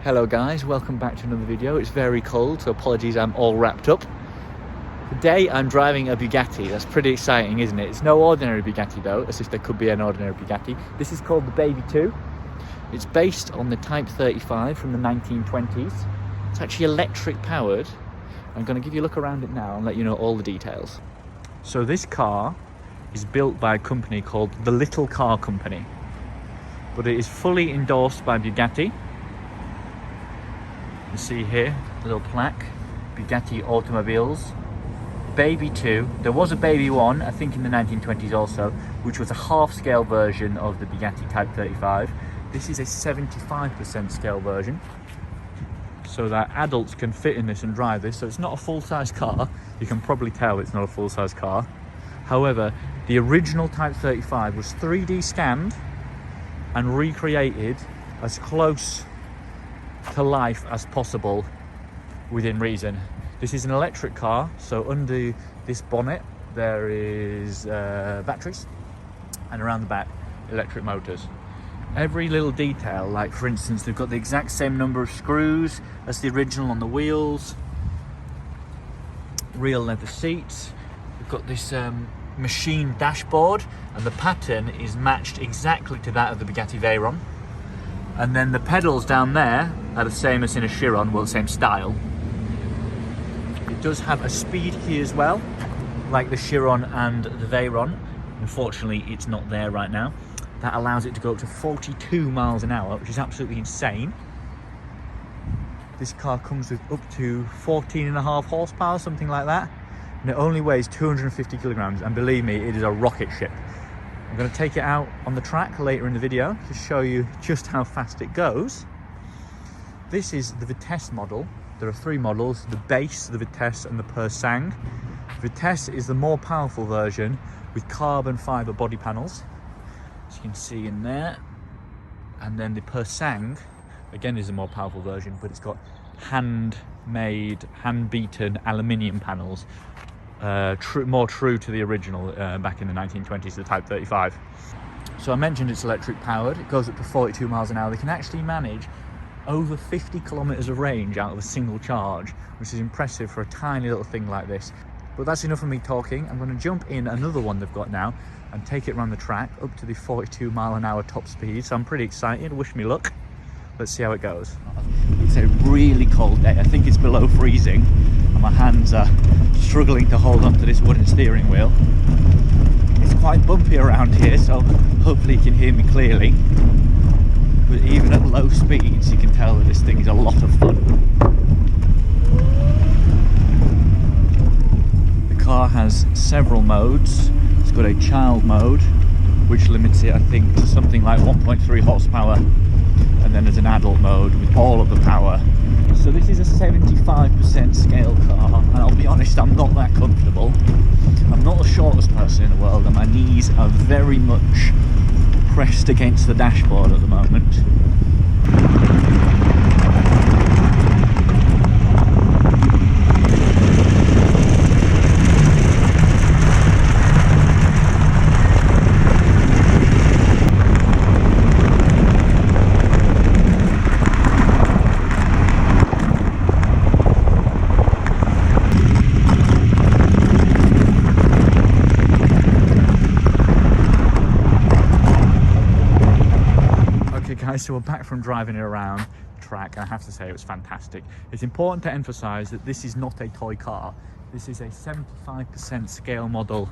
Hello guys, welcome back to another video. It's very cold, so apologies I'm all wrapped up. Today I'm driving a Bugatti. That's pretty exciting, isn't it? It's no ordinary Bugatti though, as if there could be an ordinary Bugatti. This is called the Baby II. It's based on the Type 35 from the 1920s. It's actually electric powered. I'm going to give you a look around it now and let you know all the details. So this car is built by a company called the Little Car Company, but it is fully endorsed by Bugatti. You see here, a little plaque, Bugatti Automobiles, Baby 2. There was a Baby 1, I think in the 1920s also, which was a half-scale version of the Bugatti Type 35. This is a 75% scale version, so that adults can fit in this and drive this. So it's not a full-size car. You can probably tell it's not a full-size car. However, the original Type 35 was 3D scanned and recreated as close to life as possible within reason. This is an electric car, so under this bonnet there is batteries, and around the back electric motors. Every little detail, like for instance they've got the exact same number of screws as the original on the wheels, real leather seats. We've got this machine dashboard, and the pattern is matched exactly to that of the Bugatti Veyron. And then the pedals down there are the same as in a Chiron, well, the same style. It does have a speed key as well, like the Chiron and the Veyron. Unfortunately, it's not there right now. That allows it to go up to 42 miles an hour, which is absolutely insane. This car comes with up to 14.5 horsepower, something like that. And it only weighs 250 kilograms, and believe me, it is a rocket ship. I'm going to take it out on the track later in the video to show you just how fast it goes. This is the Vitesse model. There are three models: the base, the Vitesse and the Persang. Vitesse is the more powerful version with carbon fibre body panels, as you can see in there. And then the Persang, again, is a more powerful version, but it's got hand-made, hand-beaten aluminium panels. More true to the original back in the 1920s, the Type 35. So I mentioned it's electric powered. It goes up to 42 miles an hour. They can actually manage over 50 kilometers of range out of a single charge, which is impressive for a tiny little thing like this. But that's enough of me talking. I'm going to jump in another one they've got now and take it around the track up to the 42 mile an hour top speed. So I'm pretty excited. Wish me luck. Let's see how it goes. It's a really cold day. I think it's below freezing, and my hands are struggling to hold on to this wooden steering wheel. It's quite bumpy around here, so hopefully you can hear me clearly. But even at low speeds, you can tell that this thing is a lot of fun. The car has several modes. It's got a child mode, which limits it, I think, to something like 1.3 horsepower. And then there's an adult mode with all of the power. So this is a 75% scale car, and I'll be honest, I'm not that comfortable. I'm not the shortest person in the world, and my knees are very much pressed against the dashboard at the moment. So we're back from driving it around the track, and I have to say it was fantastic. It's important to emphasize that this is not a toy car. This is a 75% scale model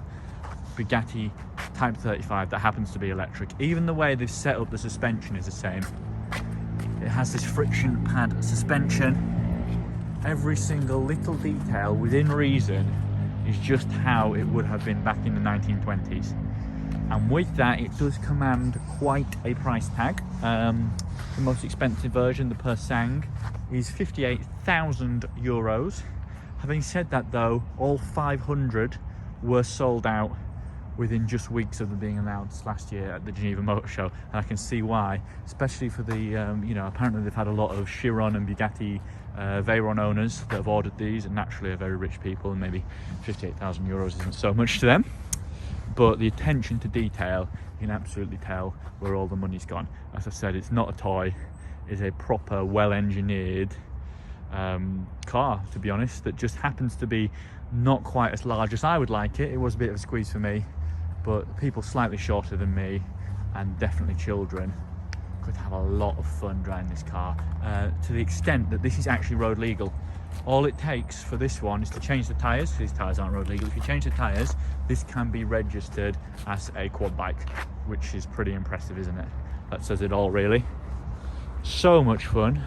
Bugatti Type 35 that happens to be electric. Even the way they've set up the suspension is the same. It has this friction pad suspension. Every single little detail within reason is just how it would have been back in the 1920s. And with that, it does command quite a price tag. The most expensive version, the Persang, is 58,000 euros. Having said that though, all 500 were sold out within just weeks of them being announced last year at the Geneva Motor Show. And I can see why, especially for the, you know, apparently they've had a lot of Chiron and Bugatti Veyron owners that have ordered these, and naturally are very rich people, and maybe 58,000 euros isn't so much to them. But the attention to detail, you can absolutely tell where all the money's gone. As I said, it's not a toy. is a proper, well-engineered car, to be honest, that just happens to be not quite as large as I would like it. It was a bit of a squeeze for me, but people slightly shorter than me, and definitely children, could have a lot of fun driving this car, to the extent that this is actually road legal. All it takes for this one is to change the tyres. These tyres aren't road legal. If you change the tyres, this can be registered as a quad bike, which is pretty impressive, isn't it? That says it all, really. So much fun.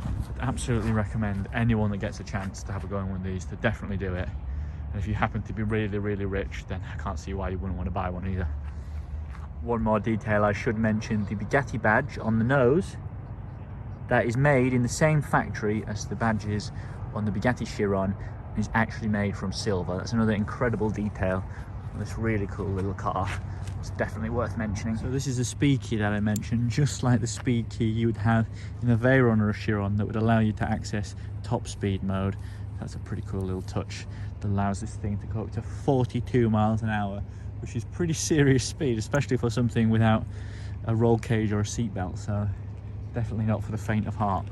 I'd absolutely recommend anyone that gets a chance to have a go on one of these to definitely do it. And if you happen to be really, really rich, then I can't see why you wouldn't want to buy one either. One more detail I should mention, the Bugatti badge on the nose, that is made in the same factory as the badges on the Bugatti Chiron, is actually made from silver. That's another incredible detail on this really cool little car. It's definitely worth mentioning. So this is a speed key that I mentioned, just like the speed key you would have in a Veyron or a Chiron, that would allow you to access top speed mode. That's a pretty cool little touch that allows this thing to go up to 42 miles an hour, which is pretty serious speed, especially for something without a roll cage or a seatbelt. So definitely not for the faint of heart.